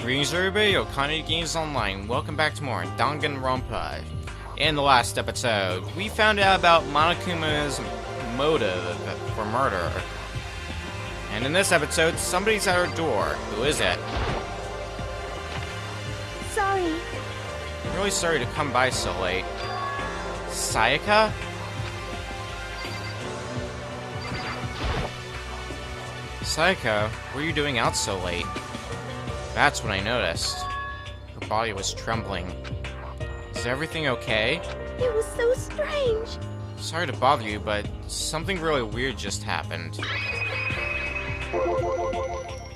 Greetings everybody, Okane Games Online. Welcome back to more Danganronpa. In the last episode, we found out about Monokuma's motive for murder. And in this episode, somebody's at our door. Who is it? Sorry. I'm really sorry to come by so late. Sayaka? Sayaka, what are you doing out so late? That's when I noticed. Her body was trembling. Is everything okay? It was so strange. Sorry to bother you, but something really weird just happened.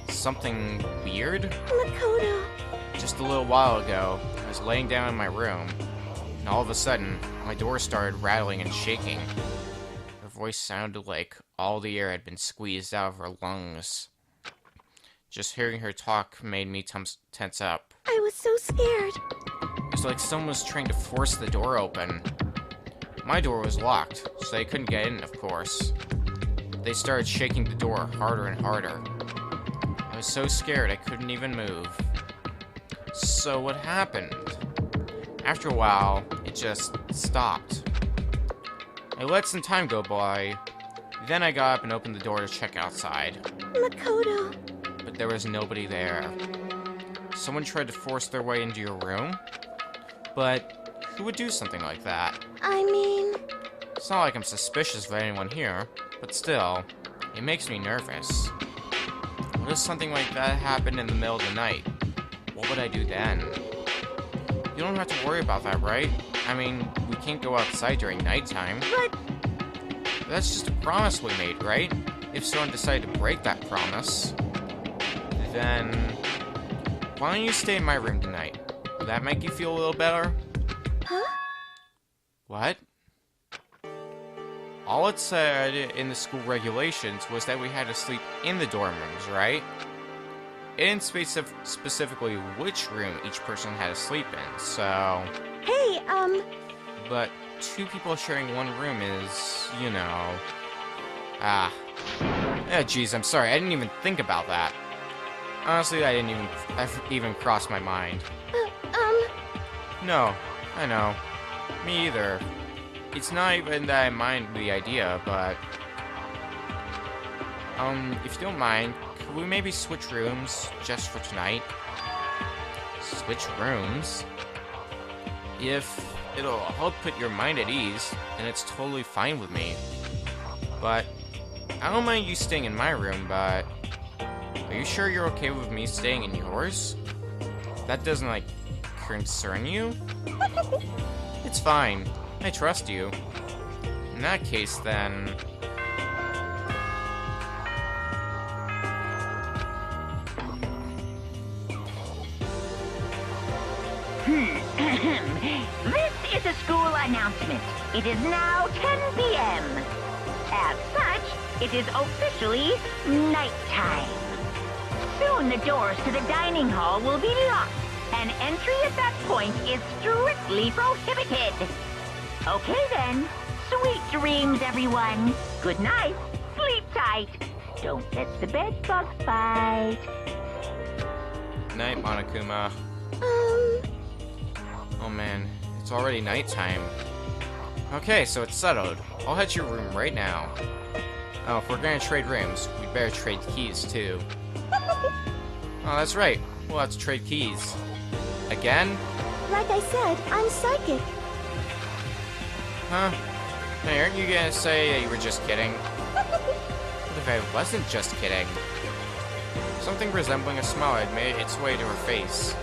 Something weird? Makoto. Just a little while ago, I was laying down in my room, and all of a sudden, my door started rattling and shaking. Her voice sounded like all the air had been squeezed out of her lungs. Just hearing her talk made me tense up. I was so scared. It was like someone was trying to force the door open. My door was locked, so they couldn't get in, of course. They started shaking the door harder and harder. I was so scared I couldn't even move. So what happened? After a while, it just stopped. I let some time go by, then I got up and opened the door to check outside. Makoto. But there was nobody there. Someone tried to force their way into your room? But who would do something like that? I mean... It's not like I'm suspicious of anyone here, but still, it makes me nervous. What if something like that happened in the middle of the night? What would I do then? You don't have to worry about that, right? I mean, we can't go outside during nighttime. But That's just a promise we made, right? If someone decided to break that promise, then why don't you stay in my room tonight? Will that make you feel a little better? Huh? What? All it said in the school regulations was that we had to sleep in the dorm rooms, right? It didn't specifically which room each person had to sleep in, so... Hey, But two people sharing one room is, you know... Geez, I'm sorry, I didn't even think about that. Honestly, that didn't even cross my mind. No, I know. Me either. It's not even that I mind the idea, but... if you don't mind, could we maybe switch rooms just for tonight? Switch rooms? If it'll help put your mind at ease, then it's totally fine with me. But I don't mind you staying in my room, but are you sure you're okay with me staying in yours? That doesn't, like, concern you? It's fine. I trust you. In that case, then... This is a school announcement. It is now 10 p.m. As such, it is officially nighttime. Soon the doors to the dining hall will be locked, and entry at that point is strictly prohibited. Okay then. Sweet dreams, everyone. Good night. Sleep tight. Don't let the bed bug bite. Night, Monokuma. Oh man, it's already nighttime. Okay, so it's settled. I'll head to your room right now. Oh, if we're gonna trade rooms, we'd better trade keys too. Oh, that's right. We'll have to trade keys. Again? like I said, I'm psychic. Huh? Hey, aren't you gonna say that you were just kidding? What if I wasn't just kidding? Something resembling a smile had made its way to her face.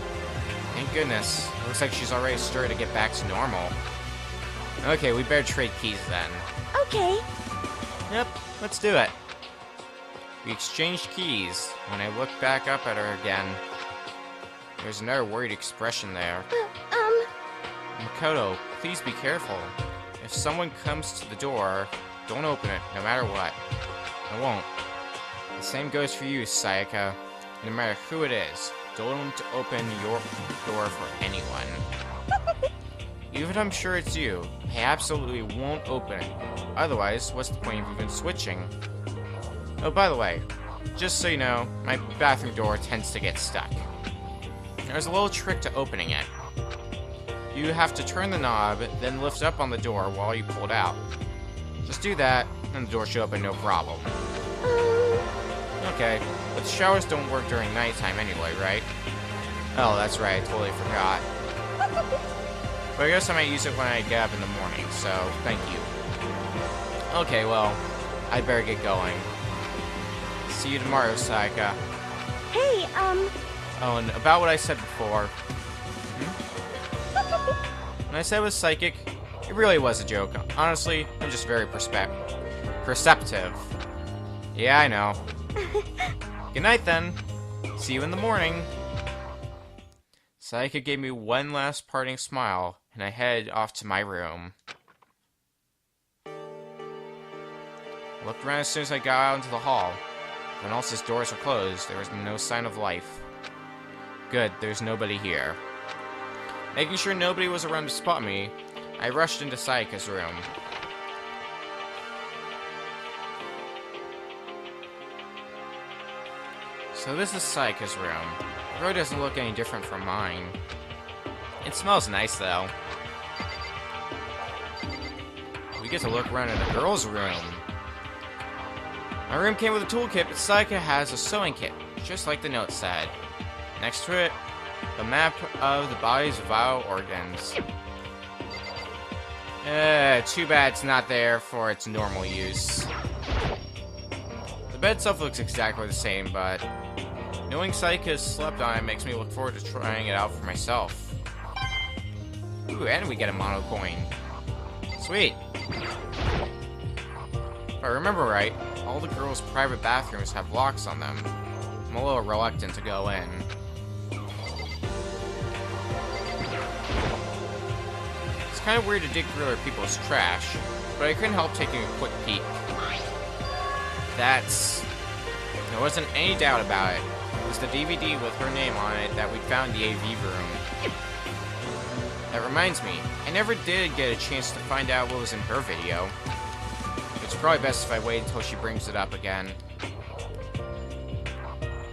Thank goodness. It looks like she's already stirred to get back to normal. Okay, we better trade keys then. Okay. Yep, let's do it. We exchanged keys. When I looked back up at her again, there's another worried expression there. Makoto, please be careful. If someone comes to the door, don't open it, no matter what. I won't. The same goes for you, Sayaka. No matter who it is, don't open your door for anyone. Even if I'm sure it's you, I absolutely won't open it. Otherwise, what's the point of even switching? Oh, by the way, just so you know, my bathroom door tends to get stuck. there's a little trick to opening it. You have to turn the knob, then lift up on the door while you pull it out. Just do that, and the door should open no problem. Okay, but the showers don't work during nighttime anyway, right? Oh, that's right, I totally forgot. But I guess I might use it when I get up in the morning, so thank you. Okay, well, I better get going. See you tomorrow, Sayaka. Hey, Oh, and about what I said before. When I said it was psychic, it really was a joke. Honestly, I'm just very perceptive. Yeah, I know. Good night, then. See you in the morning. Sayaka gave me one last parting smile, and I headed off to my room. I looked around as soon as I got out into the hall. When else's doors were closed, there was no sign of life. Good, there's nobody here. Making sure nobody was around to spot me, I rushed into Sayaka's room. So this is Sayaka's room. The room doesn't look any different from mine. It smells nice, though. We get to look around in the girls' room. My room came with a toolkit, but Sayaka has a sewing kit, just like the note said. Next to it, the map of the body's vital organs. Too bad it's not there for its normal use. The bed itself looks exactly the same, but knowing Sayaka slept on it makes me look forward to trying it out for myself. Ooh, and we get a mono coin. Sweet. If I remember right, all the girls' private bathrooms have locks on them. I'm a little reluctant to go in. It's kind of weird to dig through other people's trash, but I couldn't help taking a quick peek. There wasn't any doubt about it. It was the DVD with her name on it that we found in the AV room. That reminds me, I never did get a chance to find out what was in her video. It's probably best if I wait until she brings it up again.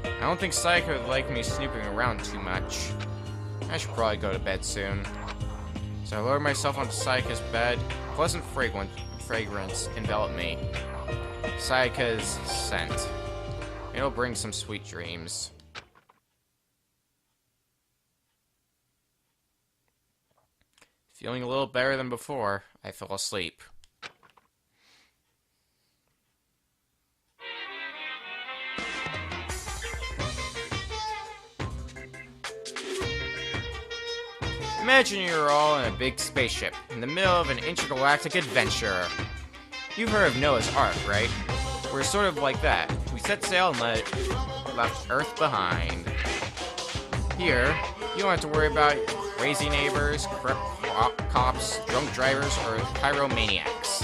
I don't think Sayaka would like me snooping around too much. I should probably go to bed soon. So I lowered myself onto Sayaka's bed. A pleasant fragrance enveloped me. Sayaka's scent. It'll bring some sweet dreams. Feeling a little better than before, I fell asleep. Imagine you're all in a big spaceship, in the middle of an intergalactic adventure. You've heard of Noah's Ark, right? We're sort of like that. We set sail and left Earth behind. Here, you don't have to worry about crazy neighbors, cops, drunk drivers, or pyromaniacs.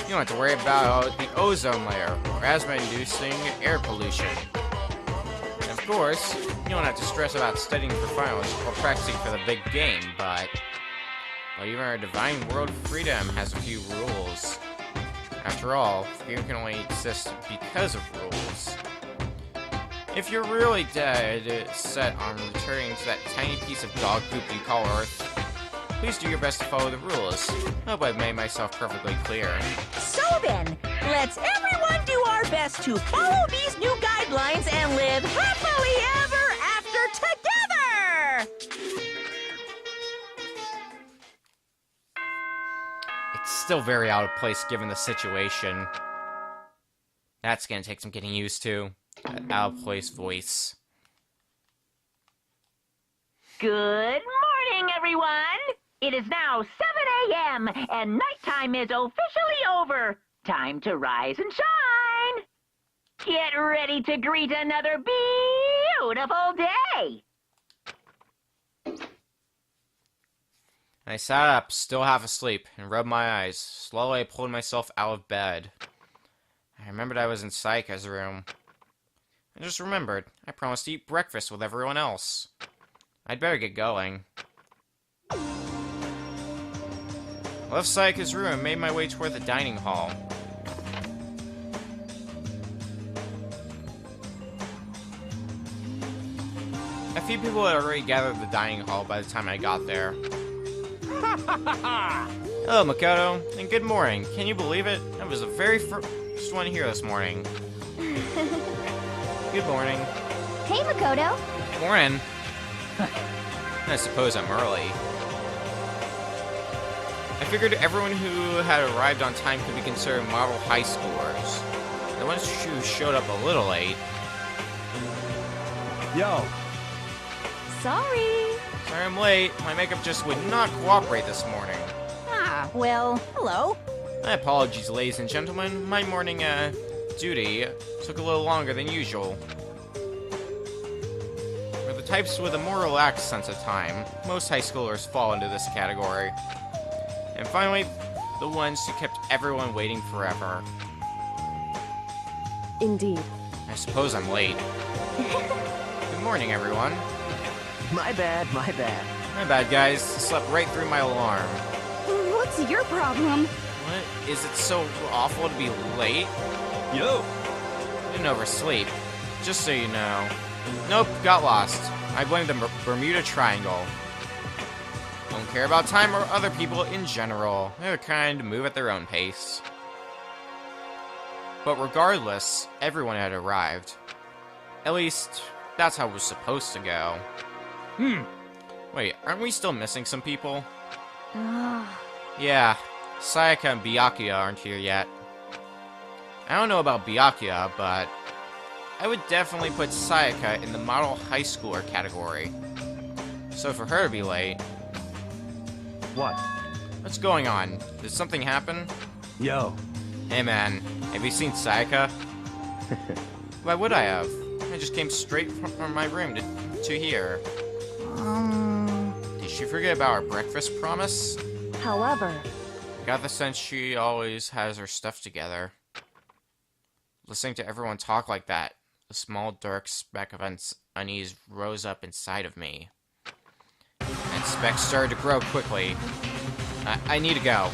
You don't have to worry about the ozone layer, or asthma-inducing air pollution. And of course, you don't have to stress about studying for finals or practicing for the big game, but even our divine world of freedom has a few rules. After all, freedom can only exist because of rules. If you're really dead set on returning to that tiny piece of dog poop you call Earth, please do your best to follow the rules. Hope I've made myself perfectly clear. So then, let's everyone do our best to follow these new guidelines and live happily ever after together! It's still very out of place given the situation. That's gonna take some getting used to. That out of place voice. Good morning, everyone! It is now 7 a.m., and nighttime is officially over. Time to rise and shine! Get ready to greet another beautiful day! I sat up, still half asleep, and rubbed my eyes. Slowly I pulled myself out of bed. I remembered I was in Sayaka's room. I just remembered, I promised to eat breakfast with everyone else. I'd better get going. I left Sayaka's room and made my way toward the dining hall. A few people had already gathered at the dining hall by the time I got there. Hello, Makoto, and good morning. Can you believe it? I was the very first one here this morning. Good morning. Hey, Makoto. Morning. I suppose I'm early. I figured everyone who had arrived on time could be considered model high schoolers. The ones who showed up a little late. Yo. Sorry. Sorry I'm late. My makeup just would not cooperate this morning. Ah, well, hello. My apologies, ladies and gentlemen. My morning, duty took a little longer than usual. For the types with a more relaxed sense of time, most high schoolers fall into this category. And finally, the ones who kept everyone waiting forever. Indeed. I suppose I'm late. Good morning, everyone. My bad. My bad, guys. Slept right through my alarm. What's your problem? What? Is it so awful to be late? Yo. Didn't oversleep. Just so you know. Nope, got lost. I blame the Bermuda Triangle. Don't care about time or other people in general. They're the kind to move at their own pace. But regardless, everyone had arrived. At least, that's how it was supposed to go. Wait, aren't we still missing some people? Yeah, Sayaka and Byakuya aren't here yet. I don't know about Byakuya, but I would definitely put Sayaka in the model high schooler category. So for her to be late... What? What's going on? Did something happen? Yo. Hey man, have you seen Sayaka? Why would I have? I just came straight from my room to here. Did she forget about our breakfast promise? However... I got the sense she always has her stuff together. Listening to everyone talk like that, a small dark speck of unease rose up inside of me. And speck started to grow quickly. I need to go.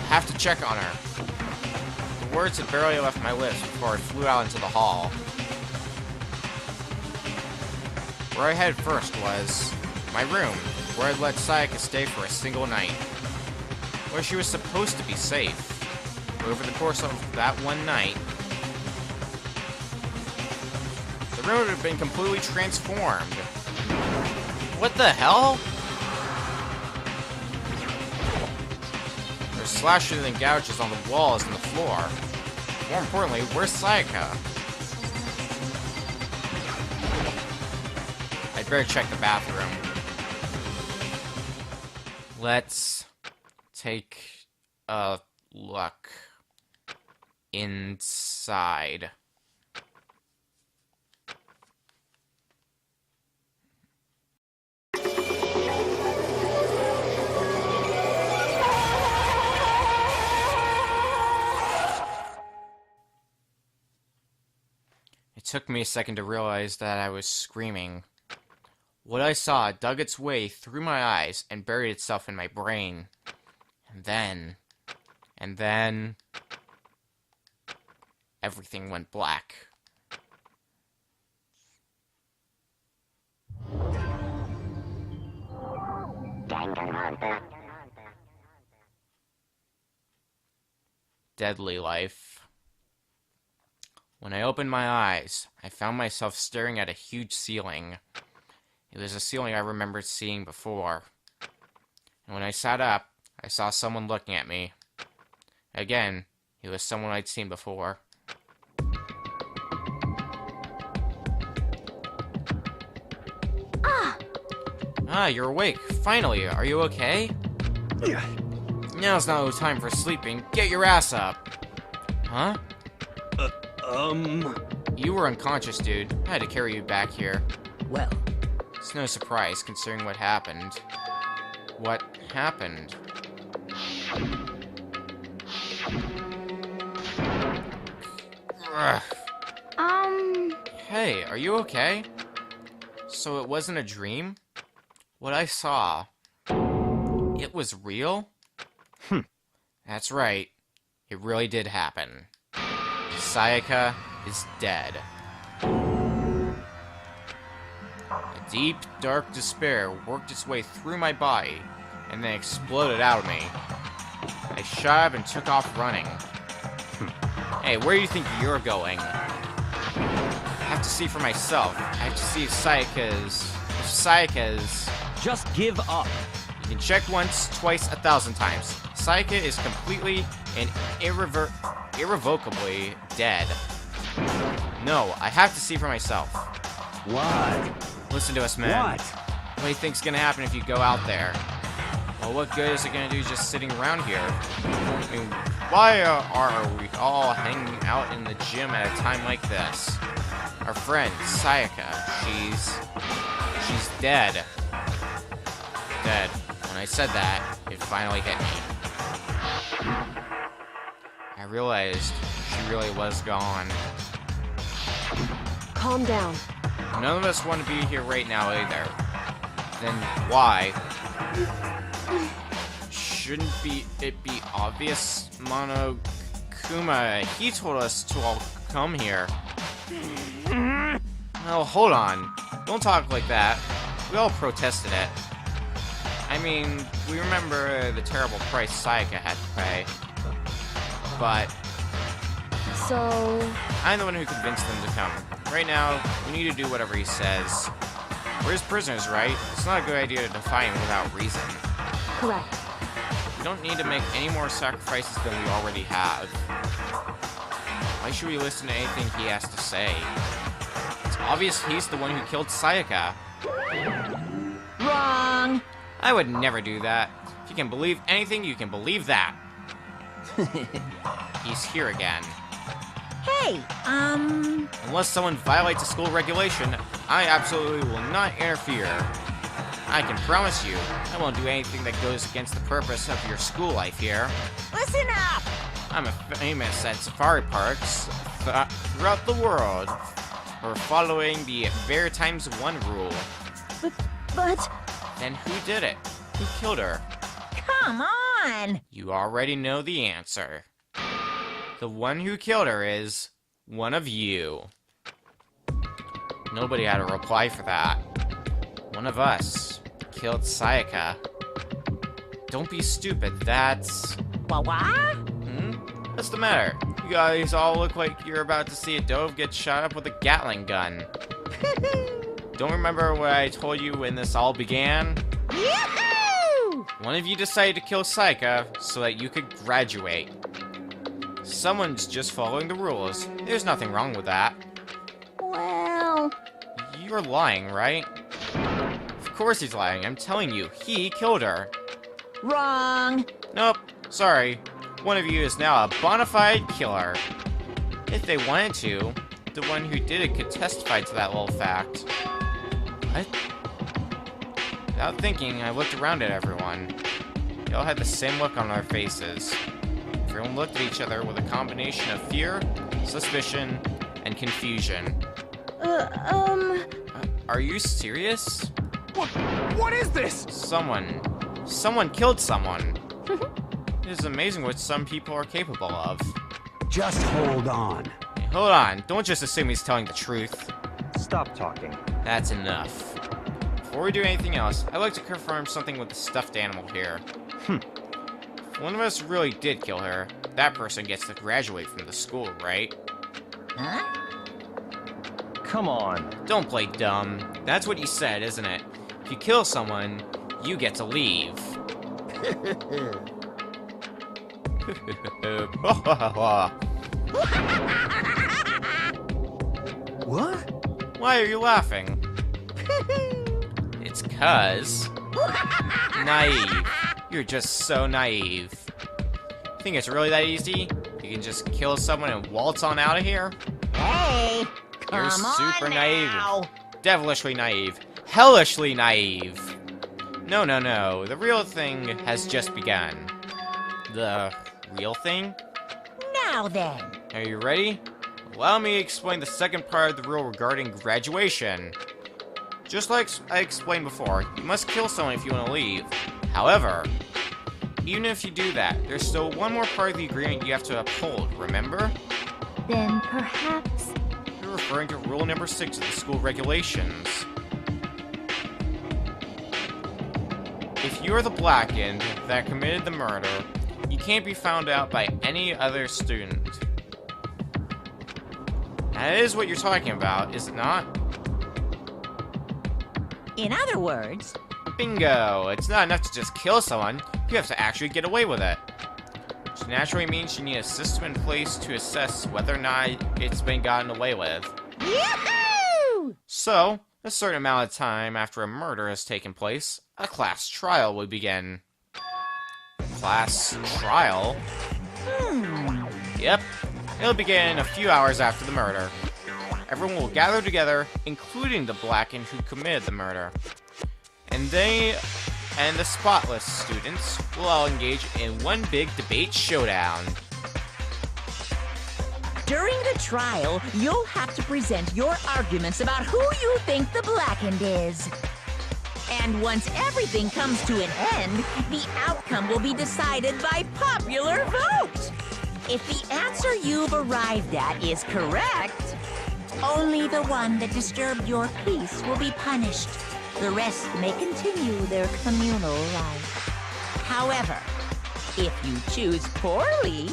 Have to check on her. The words had barely left my lips before I flew out into the hall. Where I headed first was my room, where I'd let Sayaka stay for a single night. Where she was supposed to be safe. But over the course of that one night, the room had been completely transformed. What the hell? There's slashes and gouges on the walls and the floor. More importantly, where's Sayaka? I'd better check the bathroom. Let's take a look inside. It took me a second to realize that I was screaming. What I saw dug its way through my eyes and buried itself in my brain. And then... everything went black. Danganronpa. Deadly life. When I opened my eyes, I found myself staring at a huge ceiling. It was a ceiling I remembered seeing before. And when I sat up, I saw someone looking at me. Again, it was someone I'd seen before. Ah, you're awake. Finally, are you okay? Yeah. Now's not no time for sleeping. Get your ass up. Huh? You were unconscious, dude. I had to carry you back here. Well. It's no surprise, considering what happened. What happened? Ugh. Hey, are you okay? So it wasn't a dream? What I saw... it was real? That's right. It really did happen. Sayaka is dead. A Deep, dark despair worked its way through my body, and then exploded out of me. I shot up and took off running. Hey, where do you think you're going? I have to see for myself. I have to see if Sayaka's... Just give up. You can check once, twice, 1,000 times. Sayaka is completely and irrevocably dead. No, I have to see for myself. What? Listen to us, man. What? What do you think's gonna happen if you go out there? Well, what good is it gonna do just sitting around here? I mean, why are we all hanging out in the gym at a time like this? Our friend, Sayaka, she's dead. Dead. When I said that, it finally hit me. I realized she really was gone. Calm down. None of us want to be here right now either. Then why? Shouldn't it be obvious? Monokuma, he told us to all come here. Oh, hold on. Don't talk like that. We all protested it. I mean, we remember the terrible price Sayaka had to pay. But So... I'm the one who convinced them to come. Right now, we need to do whatever he says. We're his prisoners, right? It's not a good idea to defy him without reason. correct. We don't need to make any more sacrifices than we already have. Why should we listen to anything he has to say? It's obvious he's the one who killed Sayaka. Wrong. I would never do that. If you can believe anything, you can believe that. He's here again. Hey, Unless someone violates a school regulation, I absolutely will not interfere. I can promise you, I won't do anything that goes against the purpose of your school life here. listen up. I'm famous at safari parks throughout the world for following the Bear Times 1 rule. But... Then who did it? Who killed her? Come on. You already know the answer. The one who killed her is one of you. Nobody had a reply for that. One of us killed Sayaka. Don't be stupid, that's... What? What's the matter? You guys all look like you're about to see a dove get shot up with a Gatling gun. Don't remember what I told you when this all began? Yoo-hoo! One of you decided to kill Sayaka so that you could graduate. Someone's just following the rules. There's nothing wrong with that. Well... You're lying, right? Of course he's lying. I'm telling you, he killed her. Wrong. Nope, sorry. One of you is now a bona fide killer. If they wanted to, the one who did it could testify to that little fact. What? Without thinking, I looked around at everyone. They all had the same look on their faces. Everyone looked at each other with a combination of fear, suspicion, and confusion. Are you serious? What is this? Someone killed someone. It is amazing what some people are capable of. Just hold on. Hey, hold on, don't just assume he's telling the truth. Stop talking. That's enough. Before we do anything else, I'd like to confirm something with the stuffed animal here. If one of us really did kill her, that person gets to graduate from the school, right? Huh? Come on. Don't play dumb. That's what you said, isn't it? If you kill someone, you get to leave. What? Why are you laughing? It's 'cause... naive. You're just so naive. Think it's really that easy? You can just kill someone and waltz on out of here? Hey, You're come super on naive. now. Devilishly naive. Hellishly naive. No, no, no. The real thing has just begun. The real thing? Now then. Are you ready? Allow me to explain the second part of the rule regarding graduation. Just like I explained before, you must kill someone if you want to leave. However, even if you do that, there's still one more part of the agreement you have to uphold, remember? Then perhaps... You're referring to rule number 6 of the school regulations. if you're the Blackened that committed the murder, you can't be found out by any other student. That is what you're talking about, is it not? In other words, Bingo! It's not enough to just kill someone, you have to actually get away with it. Which naturally means you need a system in place to assess whether or not it's been gotten away with. yahoo! So, a certain amount of time after a murder has taken place, a class trial will begin. Class trial? Yep. It'll begin a few hours after the murder. Everyone will gather together, including the Blackened who committed the murder. And they and the spotless students will all engage in one big debate showdown. During the trial, you'll have to present your arguments about who you think the Blackened is. And once everything comes to an end, the outcome will be decided by popular vote. If the answer you've arrived at is correct, only the one that disturbed your peace will be punished. The rest may continue their communal life. However, if you choose poorly,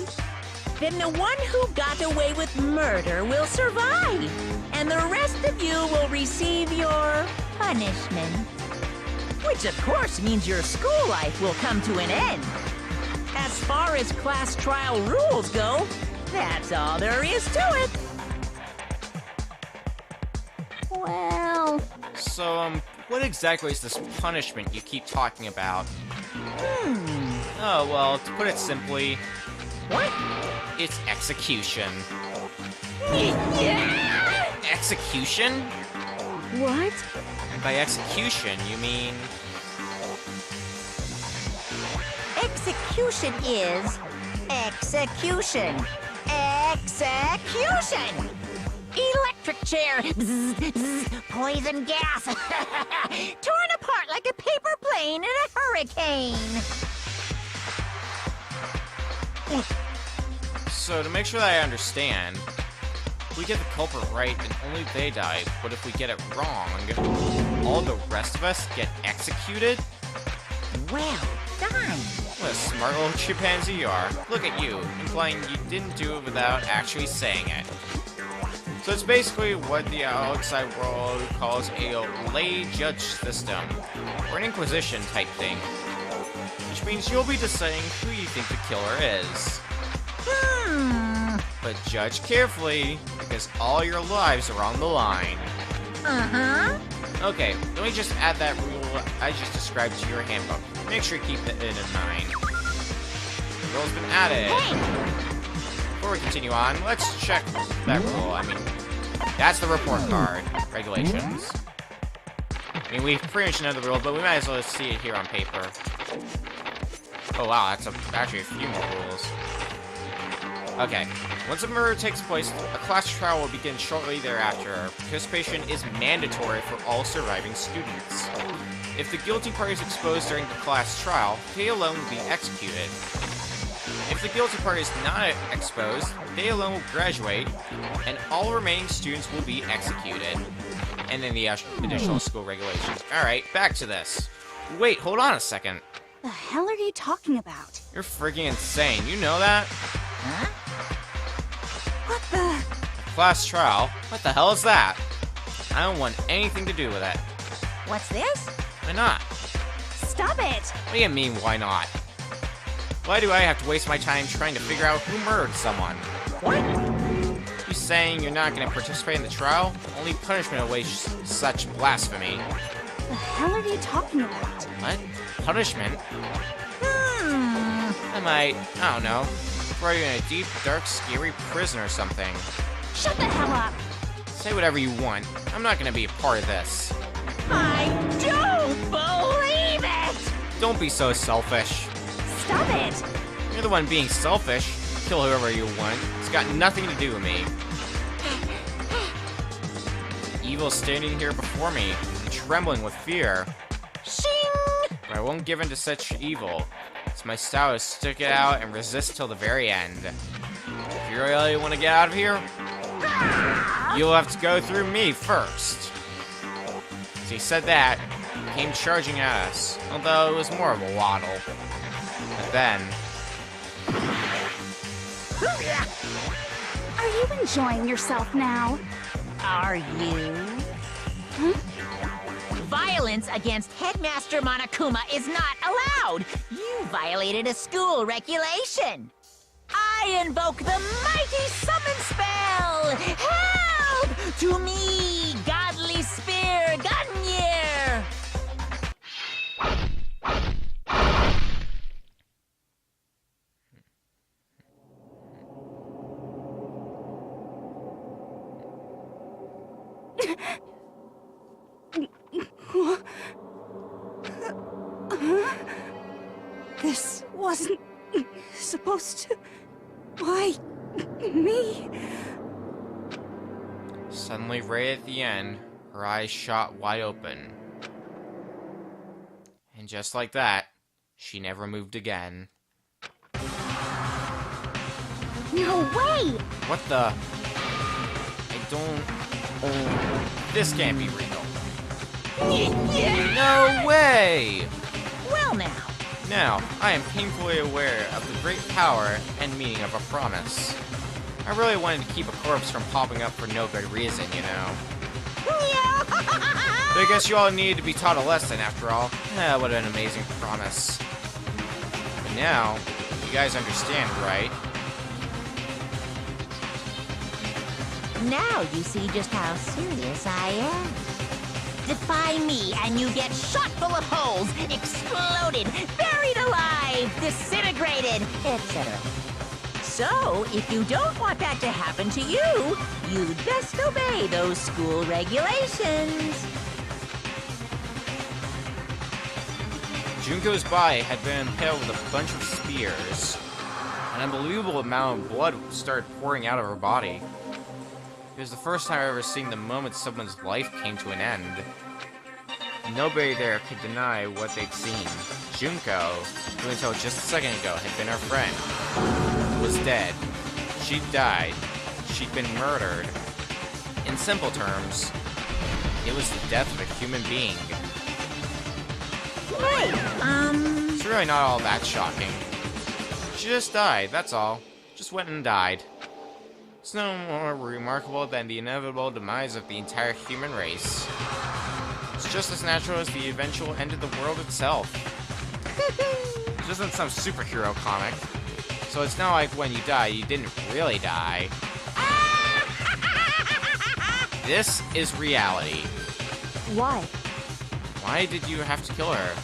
then the one who got away with murder will survive, and the rest of you will receive your punishment. Which of course means your school life will come to an end. As far as class trial rules go, that's all there is to it. Well, So, what exactly is this punishment you keep talking about? Oh, well, to put it simply, What? it's execution. Execution? What? And by execution, you mean... Execution is execution. Execution! Electric chair. Bzz, bzz, poison gas. Torn apart like a paper plane in a hurricane. So, to make sure that I understand, if we get the culprit right, then only they die, but if we get it wrong, all the rest of us get executed? Well done. What a smart little chimpanzee you are. Look at you, implying you didn't do it without actually saying it. So it's basically what the outside world calls a lay judge system, or an inquisition type thing. Which means you'll be deciding who you think the killer is. But judge carefully, because all your lives are on the line. Uh-huh. Okay, let me just add that rule I just described to your handbook. Make sure you keep it in mind. The rule's been added. Before we continue on, let's check that rule. I mean, that's the report card. Regulations. I mean, we pretty much know the rule, but we might as well see it here on paper. Oh wow, that's actually a few more rules. Okay, once a murder takes place, a class trial will begin shortly thereafter. Participation is mandatory for all surviving students. If the guilty party is exposed during the class trial, they alone will be executed. If the guilty party is not exposed, they alone will graduate, and all remaining students will be executed. And then the additional school regulations. Alright, back to this. Wait, hold on a second. The hell are you talking about? You're freaking insane, you know that? Huh? What the? Class trial? What the hell is that? I don't want anything to do with it. What's this? Why not? Stop it! What do you mean, why not? Why do I have to waste my time trying to figure out who murdered someone? What? You saying you're not going to participate in the trial? Only punishment awaits such blasphemy. The hell are you talking about? What? Punishment? I might, I don't know, throw you in a deep, dark, scary prison or something. Shut the hell up! Say whatever you want. I'm not going to be a part of this. I don't believe it! Don't be so selfish. Stop it! You're the one being selfish. Kill whoever you want. It's got nothing to do with me. Evil standing here before me, trembling with fear. Shing! But I won't give in to such evil. It's my style to stick it out and resist till the very end. If you really want to get out of here, you'll have to go through me first. As he said that, came charging at us, although it was more of a waddle. But then... Are you enjoying yourself now? Are you? Violence against Headmaster Monokuma is not allowed. You violated a school regulation. I invoke the mighty summon spell! Help! To me, godly spear, Gunyear! This wasn't supposed to... Why, me? Suddenly, right at the end, her eyes shot wide open. And just like that, she never moved again. No way! What the? I don't... Oh, this can't be real. No way! Well now, Now, I am painfully aware of the great power and meaning of a promise. I really wanted to keep a corpse from popping up for no good reason, you know. But I guess you all needed to be taught a lesson, after all. What an amazing promise. But now, you guys understand, right? now you see just how serious I am. Defy me and you get shot full of holes, exploded, buried alive, disintegrated, etc. So, if you don't want that to happen to you, you'd best obey those school regulations. Junko's body had been impaled with a bunch of spears. An unbelievable amount of blood started pouring out of her body. It was the first time I've ever seen the moment someone's life came to an end. Nobody there could deny what they'd seen. Junko, who until just a second ago had been our friend, was dead. She'd died. She'd been murdered. In simple terms, it was the death of a human being. It's really not all that shocking. She just died, that's all. Just went and died. It's no more remarkable than the inevitable demise of the entire human race. It's just as natural as the eventual end of the world itself. This isn't some superhero comic. So it's not like when you die, you didn't really die. This is reality. Why? Why did you have to kill her?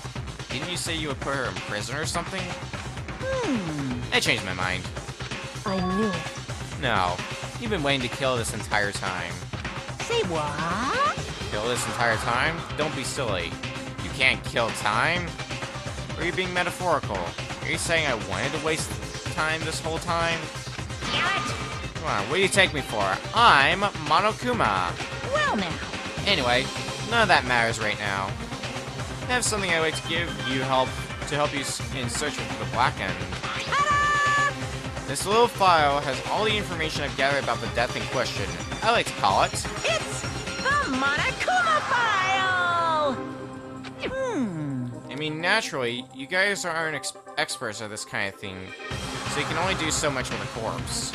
Didn't you say you would put her in prison or something? I changed my mind. I knew it. No, you've been waiting to kill this entire time. Say what? Kill this entire time? Don't be silly. You can't kill time? Or are you being metaphorical? Are you saying I wanted to waste time this whole time? Damn it! Come on, what do you take me for? I'm Monokuma. Well now. Anyway, none of that matters right now. I have something I'd like to give you to help you in searching for the Black End. Ta-da! This little file has all the information I've gathered about the death in question. I like to call it... It's the Monokuma file! I mean, naturally, you guys aren't experts at this kind of thing, so you can only do so much with a corpse.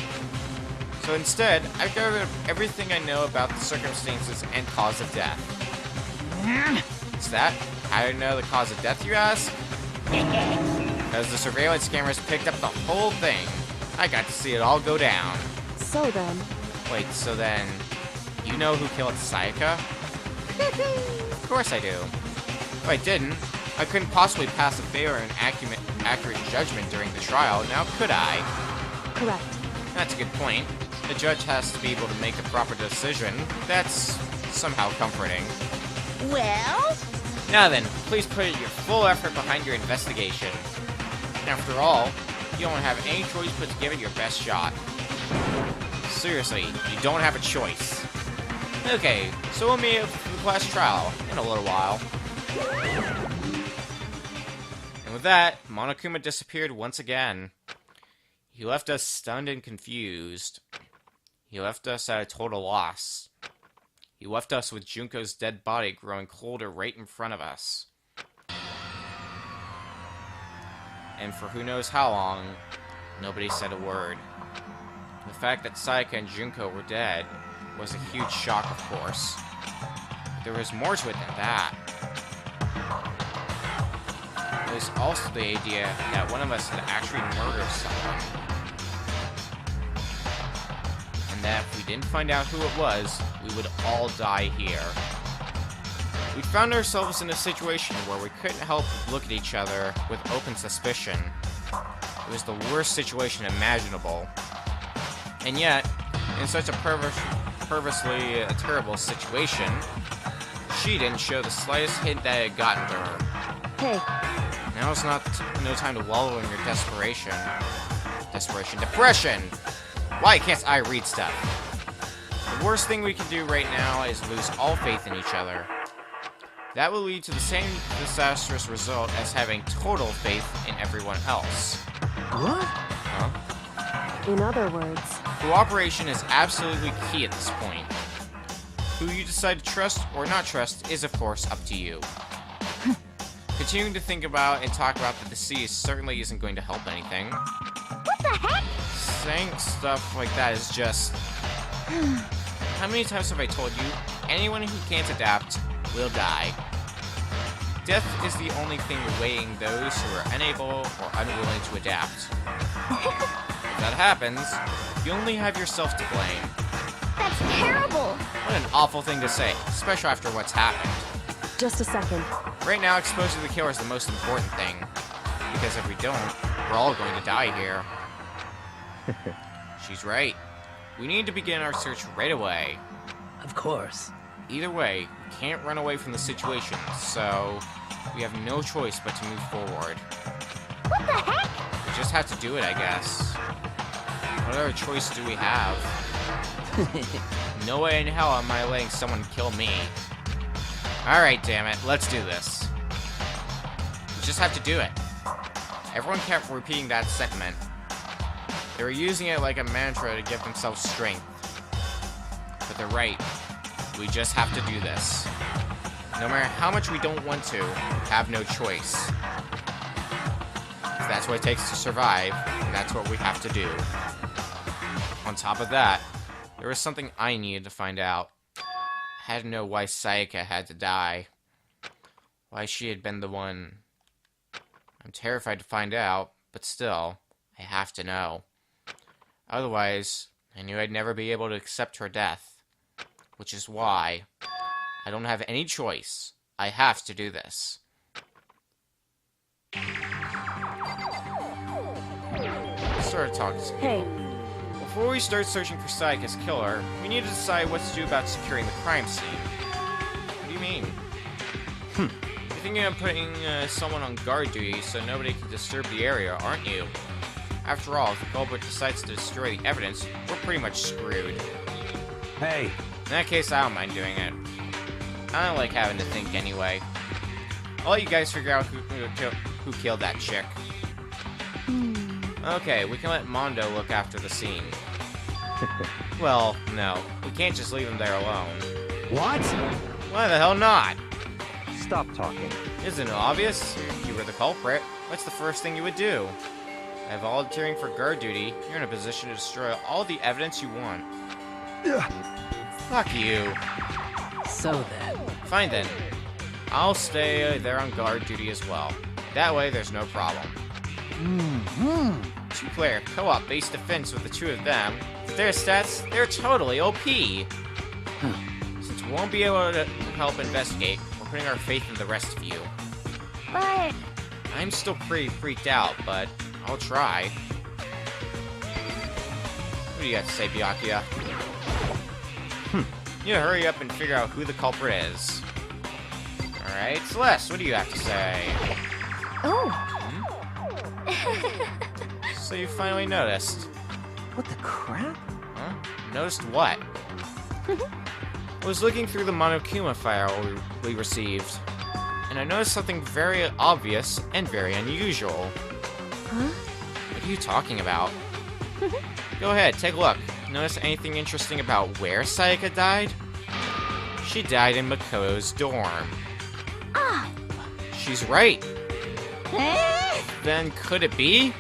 So instead, I've gathered everything I know about the circumstances and cause of death. What's that? How do you know the cause of death, you ask? Because the surveillance cameras picked up the whole thing. I got to see it all go down. So then, Wait, so then, you know who killed Sayaka? Of course I do. If I didn't, I couldn't possibly pass a fair and accurate judgment during the trial, now could I? correct. That's a good point. The judge has to be able to make the proper decision. That's somehow comforting. Well? Now then, please put your full effort behind your investigation. After all, you don't have any choice but to give it your best shot. Seriously, you don't have a choice. Okay, so we'll meet up for the class trial in a little while. And with that, Monokuma disappeared once again. He left us stunned and confused. He left us at a total loss. He left us with Junko's dead body growing colder right in front of us. And for who knows how long, nobody said a word. The fact that Sayaka and Junko were dead was a huge shock, of course. But there was more to it than that. There was also the idea that one of us had actually murdered someone. And that if we didn't find out who it was, we would all die here. We found ourselves in a situation where we couldn't help but look at each other with open suspicion. It was the worst situation imaginable. And yet, in such a purposely terrible situation, she didn't show the slightest hint that it had gotten to her. Hey, Now is no time to wallow in your desperation. Depression! Why can't I read stuff? The worst thing we can do right now is lose all faith in each other. That will lead to the same disastrous result as having total faith in everyone else. What? Huh? in other words, Cooperation is absolutely key at this point. Who you decide to trust or not trust is, of course, up to you. Continuing to think about and talk about the deceased certainly isn't going to help anything. What the heck? Saying stuff like that is just... How many times have I told you, anyone who can't adapt will die. Death is the only thing weighing those who are unable or unwilling to adapt. If that happens, you only have yourself to blame. That's terrible. What an awful thing to say, especially after what's happened. just a second. Right now, exposing the killer is the most important thing. Because if we don't, we're all going to die here. She's right. We need to begin our search right away. Of course. Either way, we can't run away from the situation, so we have no choice but to move forward. What the heck? We just have to do it, I guess. What other choice do we have? No way in hell am I letting someone kill me. Alright, damn it, let's do this. We just have to do it. Everyone kept repeating that sentiment. They were using it like a mantra to give themselves strength. But they're right. We just have to do this. No matter how much we don't want to, we have no choice. If that's what it takes to survive, and that's what we have to do. On top of that, there was something I needed to find out. I had to know why Sayaka had to die. Why she had been the one. I'm terrified to find out, but still, I have to know. Otherwise, I knew I'd never be able to accept her death. Which is why I don't have any choice. I have to do this. Start talking. Hey, Before we start searching for Sayaka's killer, we need to decide what to do about securing the crime scene. What do you mean? You're thinking of putting someone on guard duty so nobody can disturb the area, aren't you? After all, if the culprit decides to destroy the evidence, we're pretty much screwed. Hey, In that case, I don't mind doing it. I don't like having to think anyway. I'll let you guys figure out who killed that chick. Okay, we can let Mondo look after the scene. Well, no. We can't just leave him there alone. what? Why the hell not? Stop talking. Isn't it obvious? If you were the culprit, what's the first thing you would do? By volunteering for guard duty, you're in a position to destroy all the evidence you want. Fuck you. So then. Fine then. I'll stay there on guard duty as well. That way, there's no problem. Two-player co-op base defense with the two of them. With their stats, they're totally OP. Since we won't be able to help investigate, we're putting our faith in the rest of you. But I'm still pretty freaked out, but I'll try. What do you got to say, Byakuya? You hurry up and figure out who the culprit is. Alright, Celeste, what do you have to say? oh, So you finally noticed. What the crap? Huh? Noticed what? I was looking through the Monokuma file we received, and I noticed something very obvious and very unusual. huh? What are you talking about? Go ahead, take a look. Notice anything interesting about where Sayaka died? She died in Makoto's dorm. Ah! She's right. Eh? Then could it be?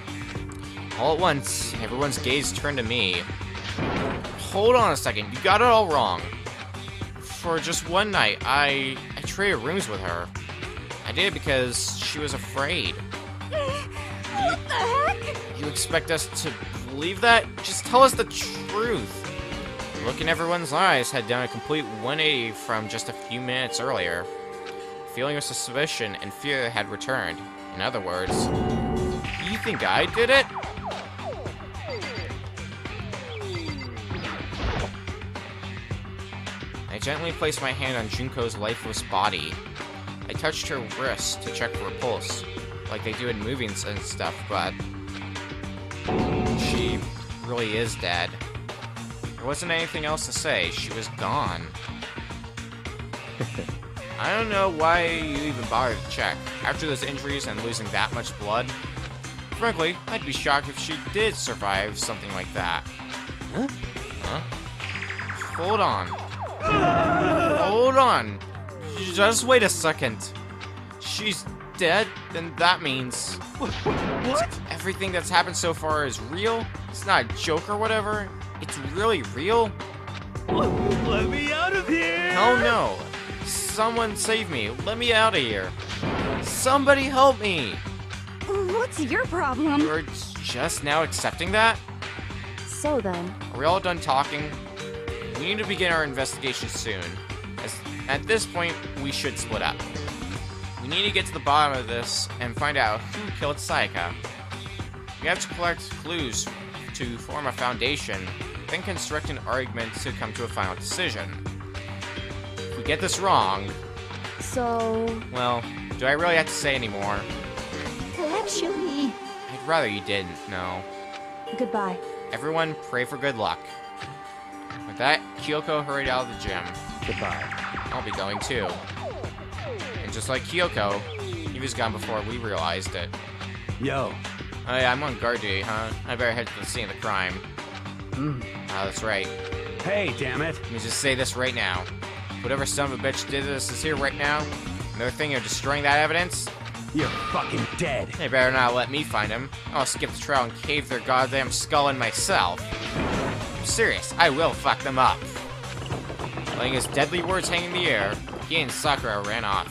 All at once, everyone's gaze turned to me. Hold on a second, you got it all wrong. For just one night, I traded rooms with her. I did it because she was afraid. What the heck? You expect us to believe that? Just tell us the truth. The look in everyone's eyes had done a complete 180 from just a few minutes earlier. The feeling of suspicion and fear had returned. In other words, you think I did it? I gently placed my hand on Junko's lifeless body. I touched her wrist to check for a pulse, like they do in movies and stuff, but she really is dead. There wasn't anything else to say. She was gone. I don't know why you even bothered to check. After those injuries and losing that much blood, frankly, I'd be shocked if she did survive something like that. Huh? Huh? Hold on. Hold on. Just wait a second. She's dead, then that means... What? Everything that's happened so far is real? It's not a joke or whatever? It's really real? Let me out of here! Hell no. Someone save me. Let me out of here. Somebody help me. What's your problem? You're just now accepting that? So then, Are we all done talking? We need to begin our investigation soon. At this point, we should split up. We need to get to the bottom of this and find out who killed Sayaka. We have to collect clues to form a foundation, then construct an argument to come to a final decision. If we get this wrong, so... well, do I really have to say any more? Actually... I'd rather you didn't, no. Goodbye. Everyone, pray for good luck. With that, Kyoko hurried out of the gym. Goodbye. I'll be going too. And just like Kyoko, he was gone before we realized it. Yo. Oh yeah, I'm on guard duty, huh? I better head to the scene of the crime. Ah, that's right. Hey, damn it. Let me just say this right now. Whatever son of a bitch did this is here right now. And they're thinking of destroying that evidence. You're fucking dead. They better not let me find him. I'll skip the trail and cave their goddamn skull in myself. I'm serious, I will fuck them up. Letting his deadly words hang in the air, he and Sakura ran off.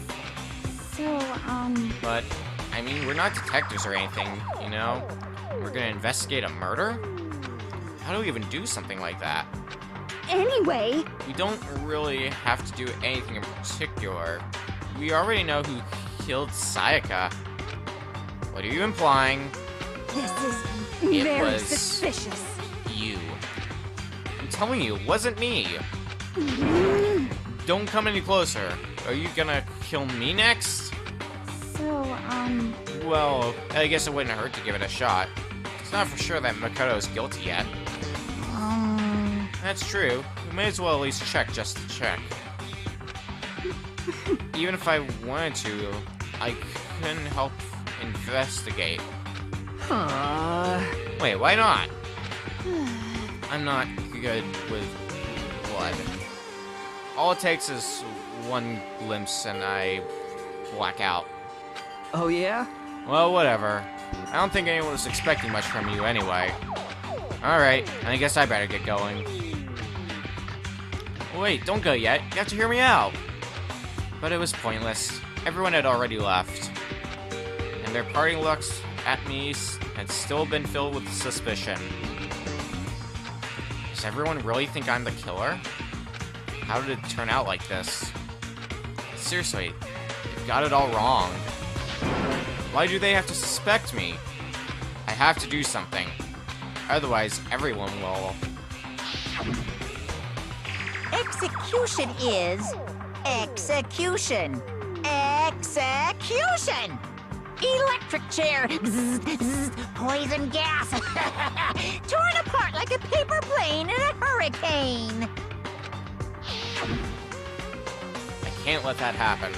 So, But, I mean, we're not detectives or anything, you know? We're gonna investigate a murder? How do we even do something like that? anyway... We don't really have to do anything in particular. We already know who killed Sayaka. What are you implying? This is It very was- suspicious. You. I'm telling you, it wasn't me. Don't come any closer. Are you gonna kill me next? So, Well, I guess it wouldn't hurt to give it a shot. It's not for sure that Makoto's guilty yet. That's true. We may as well at least check just to check. Even if I wanted to, I couldn't help investigate. Wait, why not? I'm not good with blood. All it takes is one glimpse and I black out. Oh, yeah? Well, whatever. I don't think anyone was expecting much from you anyway. Alright, I guess I better get going. Wait, don't go yet. You have to hear me out. But it was pointless. Everyone had already left. And their parting looks at me had still been filled with suspicion. Does everyone really think I'm the killer? How did it turn out like this? Seriously, they've got it all wrong. Why do they have to suspect me? I have to do something. Otherwise, everyone will. Execution is execution. Execution! Electric chair. Zzz, zzz, poison gas. Torn apart like a paper plane in a hurricane. I can't let that happen.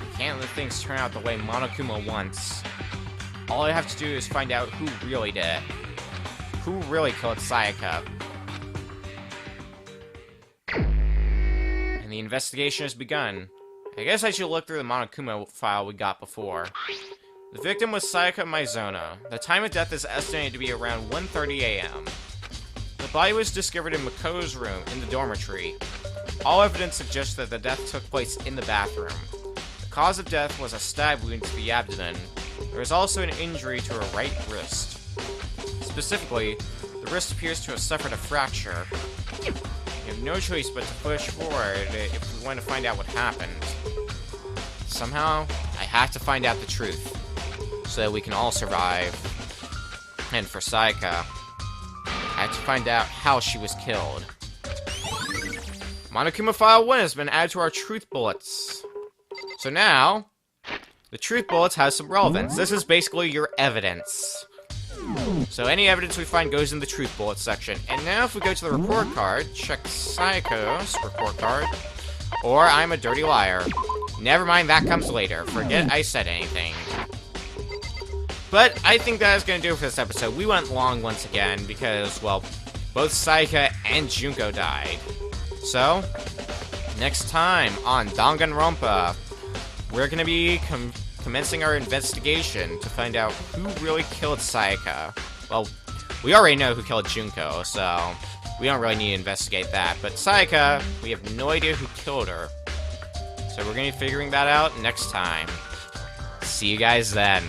I can't let things turn out the way Monokuma wants. All I have to do is find out who really did it. Who really killed Sayaka. And the investigation has begun. I guess I should look through the Monokuma file we got before. The victim was Sayaka Maizono. The time of death is estimated to be around 1:30 a.m. The body was discovered in Makoto's room in the dormitory. All evidence suggests that the death took place in the bathroom. The cause of death was a stab wound to the abdomen. There was also an injury to her right wrist. Specifically, the wrist appears to have suffered a fracture. We have no choice but to push forward if we want to find out what happened. Somehow, I have to find out the truth, so that we can all survive. And for Sayaka, I have to find out how she was killed. Monokuma File 1 has been added to our truth bullets. So now, the truth bullets has some relevance. This is basically your evidence. So any evidence we find goes in the truth bullet section. And now if we go to the report card, check Sayaka's report card, or I'm a dirty liar. Never mind, that comes later. Forget I said anything. But I think that is going to do it for this episode. We went long once again because, well, both Sayaka and Junko died. So, next time on Danganronpa, we're going to be commencing our investigation to find out who really killed Sayaka. Well, we already know who killed Junko, so we don't really need to investigate that. But Sayaka, we have no idea who killed her. So we're going to be figuring that out next time. See you guys then.